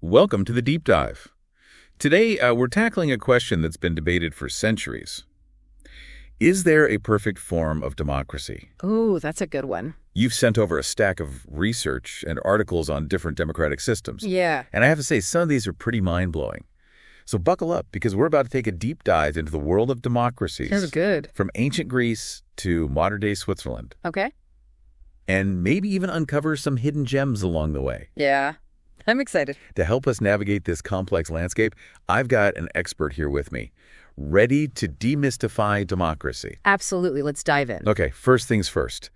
Welcome to the Deep Dive. Today, we're tackling a question that's been debated for centuries. Is there a perfect form of democracy? Ooh, that's a good one. You've sent over a stack of research and articles on different democratic systems. Yeah. And I have to say, some of these are pretty mind-blowing. So buckle up, because we're about to take a deep dive into the world of democracies. That's good. From ancient Greece to modern-day Switzerland. Okay. And maybe even uncover some hidden gems along the way. Yeah. I'm excited. To help us navigate this complex landscape, I've got an expert here with me, ready to demystify democracy. Absolutely. Let's dive in. Okay, first things first.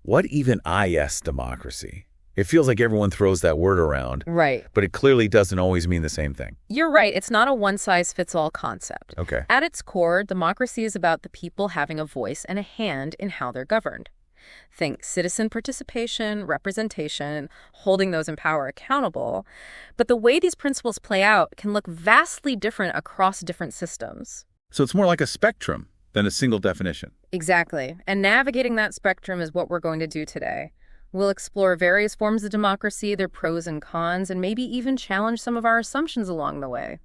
What even is democracy? It feels like everyone throws that word around. Right. But it clearly doesn't always mean the same thing. You're right. It's not a one-size-fits-all concept. Okay. At its core, democracy is about the people having a voice and a hand in how they're governed. Think citizen participation, representation, holding those in power accountable. But the way these principles play out can look vastly different across different systems. So it's more like a spectrum than a single definition. Exactly. And navigating that spectrum is what we're going to do today. We'll explore various forms of democracy, their pros and cons, and maybe even challenge some of our assumptions along the way.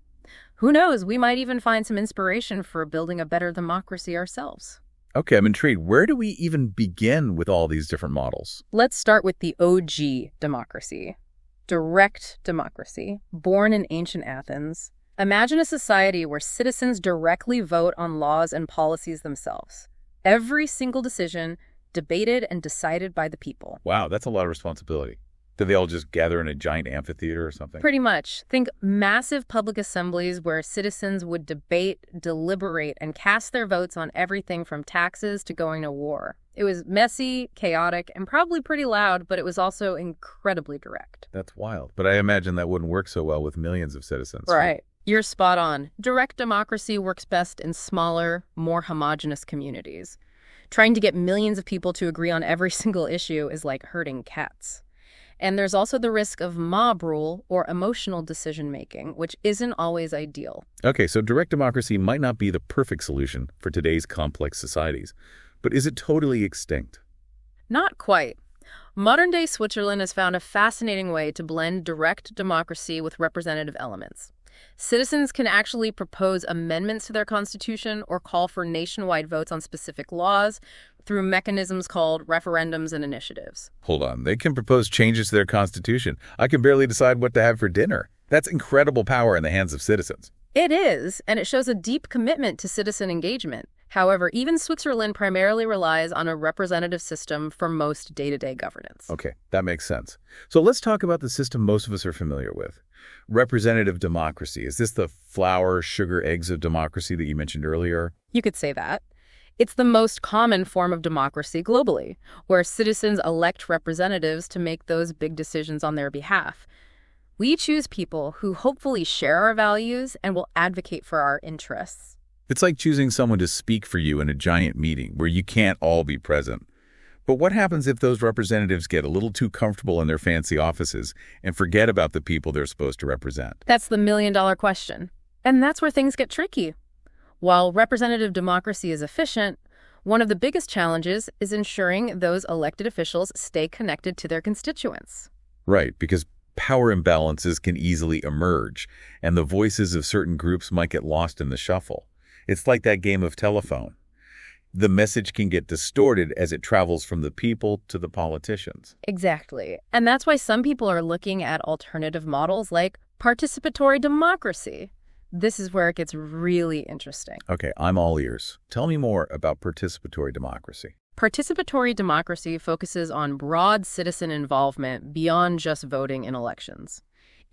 Who knows, we might even find some inspiration for building a better democracy ourselves. Okay, I'm intrigued. Where do we even begin with all these different models? Let's start with the OG democracy. Direct democracy, born in ancient Athens. Imagine a society where citizens directly vote on laws and policies themselves. Every single decision debated and decided by the people. Wow, that's a lot of responsibility. Do they all just gather in a giant amphitheater or something? Pretty much. Think massive public assemblies where citizens would debate, deliberate, and cast their votes on everything from taxes to going to war. It was messy, chaotic, and probably pretty loud, but it was also incredibly direct. That's wild. But I imagine that wouldn't work so well with millions of citizens. Right. You're spot on. Direct democracy works best in smaller, more homogenous communities. Trying to get millions of people to agree on every single issue is like herding cats. And there's also the risk of mob rule or emotional decision-making, which isn't always ideal. Okay, so direct democracy might not be the perfect solution for today's complex societies, but is it totally extinct? Not quite. Modern-day Switzerland has found a fascinating way to blend direct democracy with representative elements. Citizens can actually propose amendments to their constitution or call for nationwide votes on specific laws through mechanisms called referendums and initiatives. Hold on, they can propose changes to their constitution. I can barely decide what to have for dinner. That's incredible power in the hands of citizens. It is, and it shows a deep commitment to citizen engagement. However, even Switzerland primarily relies on a representative system for most day-to-day governance. Okay, that makes sense. So let's talk about the system most of us are familiar with. Representative democracy. Is this the flour, sugar, eggs of democracy that you mentioned earlier? You could say that. It's the most common form of democracy globally, where citizens elect representatives to make those big decisions on their behalf. We choose people who hopefully share our values and will advocate for our interests. It's like choosing someone to speak for you in a giant meeting where you can't all be present. But what happens if those representatives get a little too comfortable in their fancy offices and forget about the people they're supposed to represent? That's the million-dollar question. And that's where things get tricky. While representative democracy is efficient, one of the biggest challenges is ensuring those elected officials stay connected to their constituents. Right, because power imbalances can easily emerge, and the voices of certain groups might get lost in the shuffle. It's like that game of telephone. The message can get distorted as it travels from the people to the politicians. Exactly. And that's why some people are looking at alternative models like participatory democracy. This is where it gets really interesting. Okay, I'm all ears. Tell me more about participatory democracy. Participatory democracy focuses on broad citizen involvement beyond just voting in elections.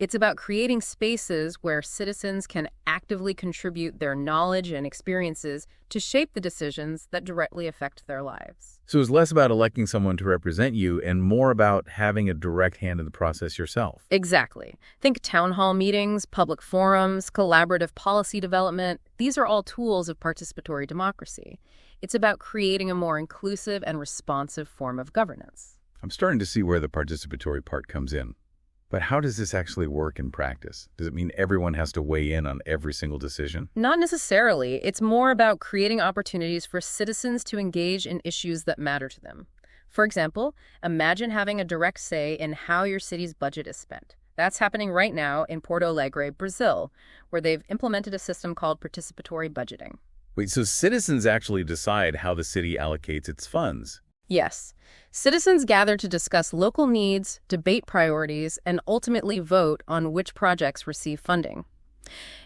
It's about creating spaces where citizens can actively contribute their knowledge and experiences to shape the decisions that directly affect their lives. So it's less about electing someone to represent you and more about having a direct hand in the process yourself. Exactly. Think town hall meetings, public forums, collaborative policy development. These are all tools of participatory democracy. It's about creating a more inclusive and responsive form of governance. I'm starting to see where the participatory part comes in. But how does this actually work in practice? Does it mean everyone has to weigh in on every single decision? Not necessarily. It's more about creating opportunities for citizens to engage in issues that matter to them. For example, imagine having a direct say in how your city's budget is spent. That's happening right now in Porto Alegre, Brazil, where they've implemented a system called participatory budgeting. Wait, so citizens actually decide how the city allocates its funds? Yes, citizens gather to discuss local needs, debate priorities, and ultimately vote on which projects receive funding.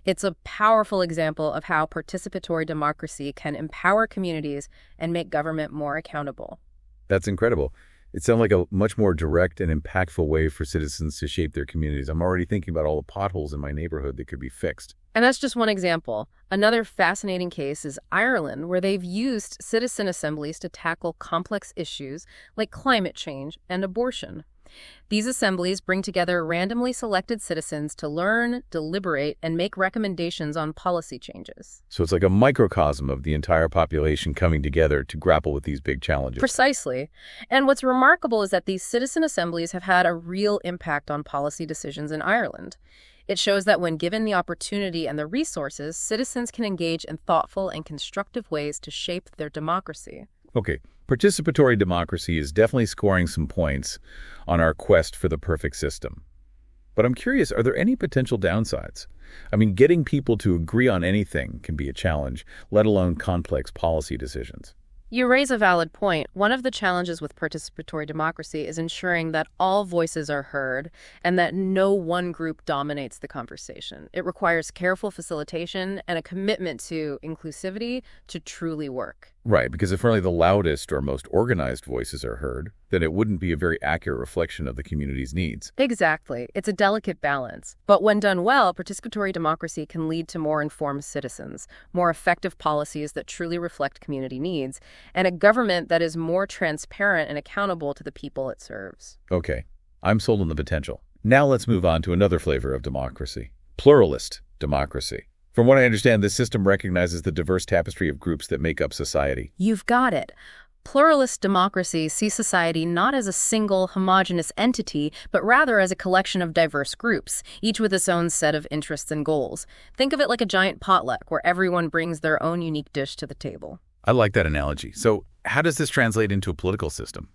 It's a powerful example of how participatory democracy can empower communities and make government more accountable. That's incredible. It sounds like a much more direct and impactful way for citizens to shape their communities. I'm already thinking about all the potholes in my neighborhood that could be fixed. And that's just one example. Another fascinating case is Ireland, where they've used citizen assemblies to tackle complex issues like climate change and abortion. These assemblies bring together randomly selected citizens to learn, deliberate, and make recommendations on policy changes. So it's like a microcosm of the entire population coming together to grapple with these big challenges. Precisely. And what's remarkable is that these citizen assemblies have had a real impact on policy decisions in Ireland. It shows that when given the opportunity and the resources, citizens can engage in thoughtful and constructive ways to shape their democracy. Okay, participatory democracy is definitely scoring some points on our quest for the perfect system. But I'm curious, are there any potential downsides? I mean, getting people to agree on anything can be a challenge, let alone complex policy decisions. You raise a valid point. One of the challenges with participatory democracy is ensuring that all voices are heard and that no one group dominates the conversation. It requires careful facilitation and a commitment to inclusivity to truly work. Right, because if only the loudest or most organized voices are heard, then it wouldn't be a very accurate reflection of the community's needs. Exactly. It's a delicate balance. But when done well, participatory democracy can lead to more informed citizens, more effective policies that truly reflect community needs, and a government that is more transparent and accountable to the people it serves. Okay, I'm sold on the potential. Now let's move on to another flavor of democracy, pluralist democracy. From what I understand, this system recognizes the diverse tapestry of groups that make up society. You've got it. Pluralist democracy sees society not as a single, homogeneous entity, but rather as a collection of diverse groups, each with its own set of interests and goals. Think of it like a giant potluck where everyone brings their own unique dish to the table. I like that analogy. So how does this translate into a political system?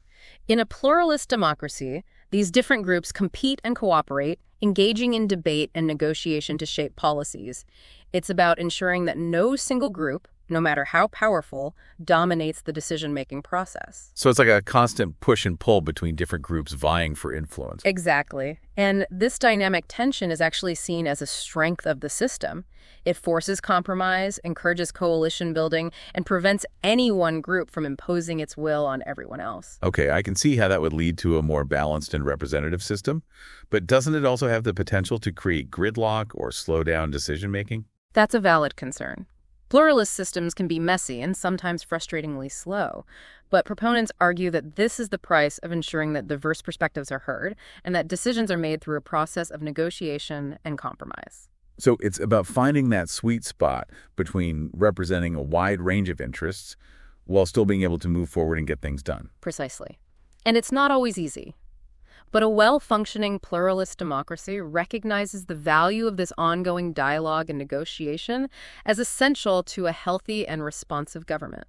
In a pluralist democracy, these different groups compete and cooperate, engaging in debate and negotiation to shape policies. It's about ensuring that no single group, no matter how powerful, dominates the decision-making process. So it's like a constant push and pull between different groups vying for influence. Exactly. And this dynamic tension is actually seen as a strength of the system. It forces compromise, encourages coalition building, and prevents any one group from imposing its will on everyone else. Okay, I can see how that would lead to a more balanced and representative system, but doesn't it also have the potential to create gridlock or slow down decision-making? That's a valid concern. Pluralist systems can be messy and sometimes frustratingly slow, but proponents argue that this is the price of ensuring that diverse perspectives are heard and that decisions are made through a process of negotiation and compromise. So it's about finding that sweet spot between representing a wide range of interests while still being able to move forward and get things done. Precisely. And it's not always easy. But a well-functioning pluralist democracy recognizes the value of this ongoing dialogue and negotiation as essential to a healthy and responsive government.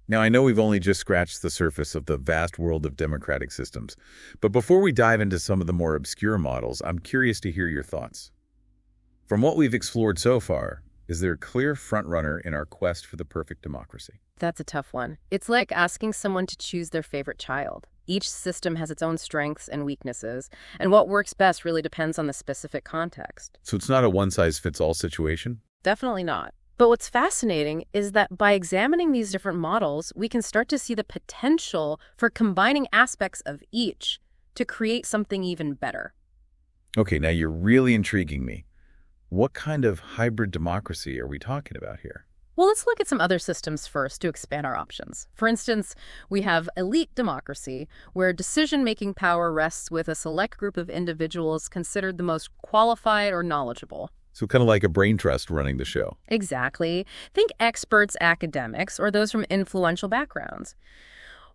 Now, I know we've only just scratched the surface of the vast world of democratic systems, but before we dive into some of the more obscure models, I'm curious to hear your thoughts. From what we've explored so far, is there a clear frontrunner in our quest for the perfect democracy? That's a tough one. It's like asking someone to choose their favorite child. Each system has its own strengths and weaknesses, and what works best really depends on the specific context. So it's not a one-size-fits-all situation? Definitely not. But what's fascinating is that by examining these different models, we can start to see the potential for combining aspects of each to create something even better. Okay, now you're really intriguing me. What kind of hybrid democracy are we talking about here? Well, let's look at some other systems first to expand our options. For instance, we have elite democracy, where decision-making power rests with a select group of individuals considered the most qualified or knowledgeable. So kind of like a brain trust running the show. Exactly. Think experts, academics, or those from influential backgrounds.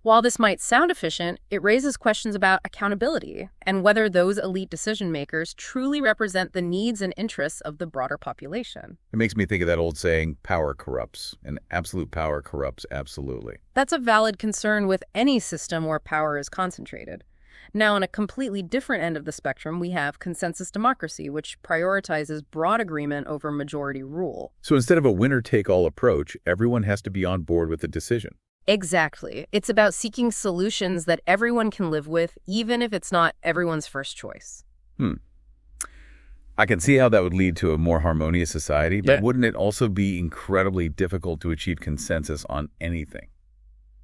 While this might sound efficient, it raises questions about accountability and whether those elite decision makers truly represent the needs and interests of the broader population. It makes me think of that old saying, power corrupts, and absolute power corrupts absolutely. That's a valid concern with any system where power is concentrated. Now, on a completely different end of the spectrum, we have consensus democracy, which prioritizes broad agreement over majority rule. So instead of a winner-take-all approach, everyone has to be on board with the decision. Exactly. It's about seeking solutions that everyone can live with, even if it's not everyone's first choice. I can see how that would lead to a more harmonious society, but Yeah. wouldn't it also be incredibly difficult to achieve consensus on anything,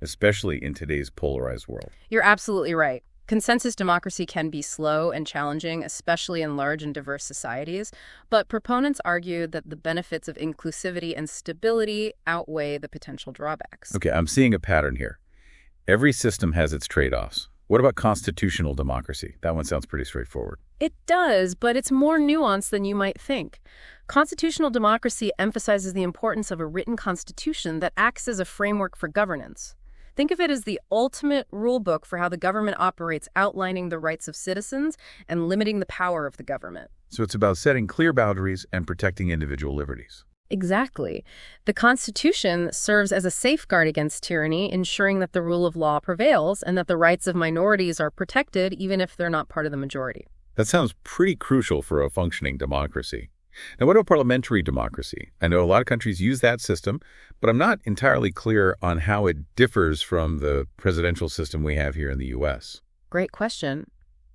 especially in today's polarized world? You're absolutely right. Consensus democracy can be slow and challenging, especially in large and diverse societies, but proponents argue that the benefits of inclusivity and stability outweigh the potential drawbacks. Okay, I'm seeing a pattern here. Every system has its trade-offs. What about constitutional democracy? That one sounds pretty straightforward. It does, but it's more nuanced than you might think. Constitutional democracy emphasizes the importance of a written constitution that acts as a framework for governance. Think of it as the ultimate rulebook for how the government operates, outlining the rights of citizens and limiting the power of the government. So it's about setting clear boundaries and protecting individual liberties. Exactly. The Constitution serves as a safeguard against tyranny, ensuring that the rule of law prevails and that the rights of minorities are protected even if they're not part of the majority. That sounds pretty crucial for a functioning democracy. Now, what about parliamentary democracy? I know a lot of countries use that system, but I'm not entirely clear on how it differs from the presidential system we have here in the U.S. Great question.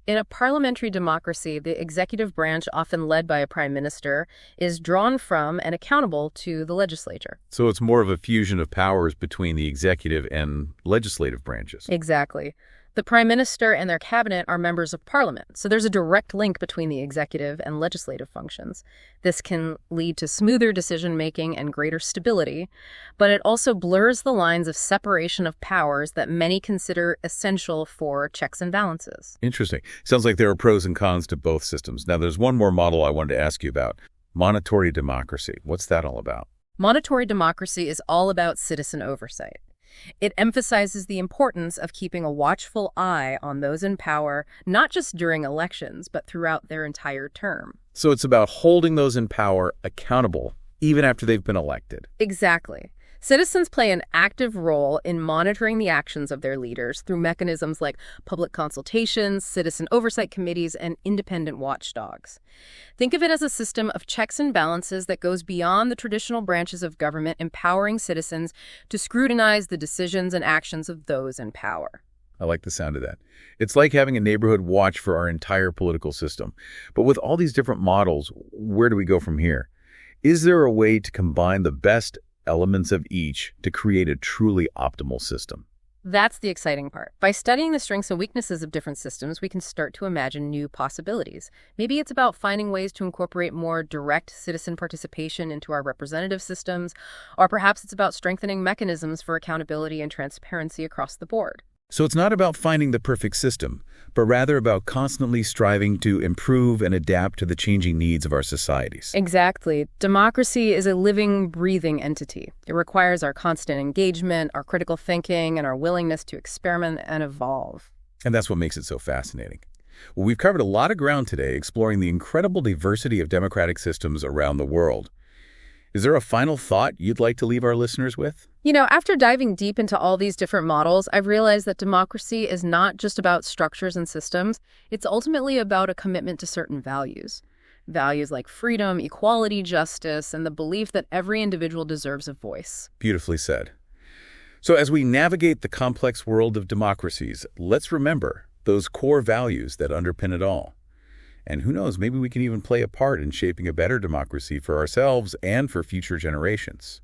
In a parliamentary democracy, the executive branch, often led by a prime minister, is drawn from and accountable to the legislature. So it's more of a fusion of powers between the executive and legislative branches. Exactly. The prime minister and their cabinet are members of parliament, so there's a direct link between the executive and legislative functions. This can lead to smoother decision-making and greater stability, but it also blurs the lines of separation of powers that many consider essential for checks and balances. Interesting. Sounds like there are pros and cons to both systems. Now, there's one more model I wanted to ask you about. Monitory democracy. What's that all about? Monitory democracy is all about citizen oversight. It emphasizes the importance of keeping a watchful eye on those in power, not just during elections, but throughout their entire term. So it's about holding those in power accountable, even after they've been elected. Exactly. Citizens play an active role in monitoring the actions of their leaders through mechanisms like public consultations, citizen oversight committees, and independent watchdogs. Think of it as a system of checks and balances that goes beyond the traditional branches of government, empowering citizens to scrutinize the decisions and actions of those in power. I like the sound of that. It's like having a neighborhood watch for our entire political system. But with all these different models, where do we go from here? Is there a way to combine the best elements of each to create a truly optimal system? That's the exciting part. By studying the strengths and weaknesses of different systems, we can start to imagine new possibilities. Maybe it's about finding ways to incorporate more direct citizen participation into our representative systems, or perhaps it's about strengthening mechanisms for accountability and transparency across the board. So it's not about finding the perfect system, but rather about constantly striving to improve and adapt to the changing needs of our societies. Exactly. Democracy is a living, breathing entity. It requires our constant engagement, our critical thinking, and our willingness to experiment and evolve. And that's what makes it so fascinating. Well, we've covered a lot of ground today exploring the incredible diversity of democratic systems around the world. Is there a final thought you'd like to leave our listeners with? After diving deep into all these different models, I've realized that democracy is not just about structures and systems. It's ultimately about a commitment to certain values. Values like freedom, equality, justice, and the belief that every individual deserves a voice. Beautifully said. So as we navigate the complex world of democracies, let's remember those core values that underpin it all. And who knows, maybe we can even play a part in shaping a better democracy for ourselves and for future generations.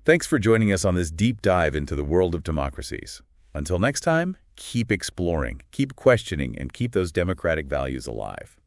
Thanks for joining us on this deep dive into the world of democracies. Until next time, keep exploring, keep questioning, and keep those democratic values alive.